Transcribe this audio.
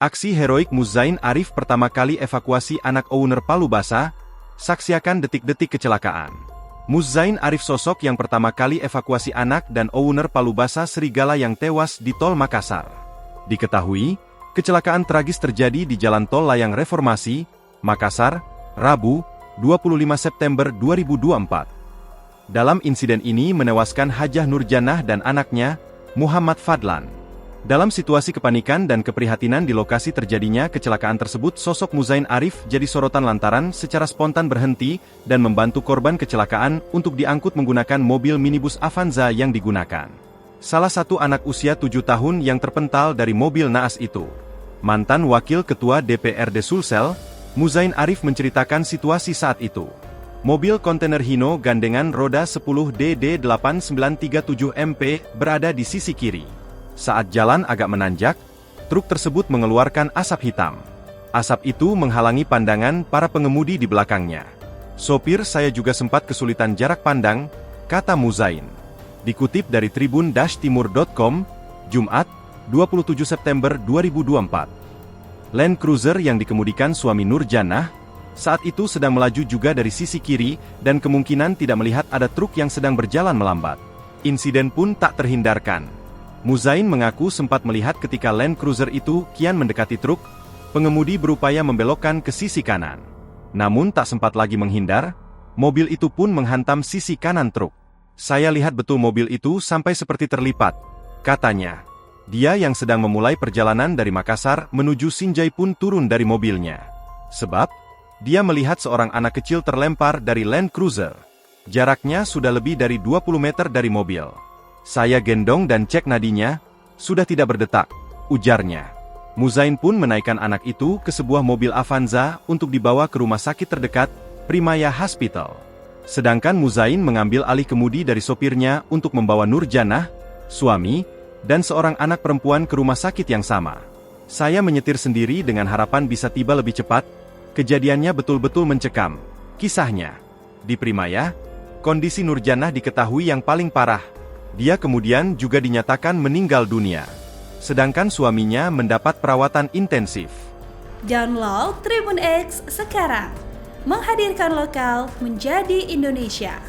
Aksi heroik Muzain Arif pertama kali evakuasi anak owner Palu Basah, saksikan detik-detik kecelakaan. Muzain Arif sosok yang pertama kali evakuasi anak dan owner Palu Basah serigala yang tewas di Tol Makassar. Diketahui, kecelakaan tragis terjadi di Jalan Tol Layang Reformasi, Makassar, Rabu, 25 September 2024. Dalam insiden ini menewaskan Hajah Nurjanah dan anaknya, Muhammad Fadlan. Dalam situasi kepanikan dan keprihatinan di lokasi terjadinya kecelakaan tersebut, sosok Muzain Arif jadi sorotan lantaran secara spontan berhenti dan membantu korban kecelakaan untuk diangkut menggunakan mobil minibus Avanza yang digunakan. Salah satu anak usia 7 tahun yang terpental dari mobil naas itu. Mantan Wakil Ketua DPRD Sulsel, Muzain Arif menceritakan situasi saat itu. Mobil kontainer Hino gandengan roda 10DD8937MP berada di sisi kiri. Saat jalan agak menanjak, truk tersebut mengeluarkan asap hitam. Asap itu menghalangi pandangan para pengemudi di belakangnya. "Sopir saya juga sempat kesulitan jarak pandang," kata Muzain. Dikutip dari tribun-timur.com, Jumat, 27 September 2024. Land Cruiser yang dikemudikan suami Nurjanah, saat itu sedang melaju juga dari sisi kiri, dan kemungkinan tidak melihat ada truk yang sedang berjalan melambat. Insiden pun tak terhindarkan. Muzain mengaku sempat melihat ketika Land Cruiser itu kian mendekati truk, pengemudi berupaya membelokkan ke sisi kanan. Namun tak sempat lagi menghindar, mobil itu pun menghantam sisi kanan truk. "Saya lihat betul mobil itu sampai seperti terlipat," katanya. Dia yang sedang memulai perjalanan dari Makassar menuju Sinjai pun turun dari mobilnya. Sebab, dia melihat seorang anak kecil terlempar dari Land Cruiser. Jaraknya sudah lebih dari 20 meter dari mobil. "Saya gendong dan cek nadinya, sudah tidak berdetak," ujarnya. Muzain pun menaikkan anak itu ke sebuah mobil Avanza untuk dibawa ke rumah sakit terdekat, Primaya Hospital. Sedangkan Muzain mengambil alih kemudi dari sopirnya untuk membawa Nurjanah, suami, dan seorang anak perempuan ke rumah sakit yang sama. "Saya menyetir sendiri dengan harapan bisa tiba lebih cepat, kejadiannya betul-betul mencekam," kisahnya. Di Primaya, kondisi Nurjanah diketahui yang paling parah. Dia kemudian juga dinyatakan meninggal dunia. Sedangkan suaminya mendapat perawatan intensif. Download Tribun X sekarang. Menghadirkan lokal menjadi Indonesia.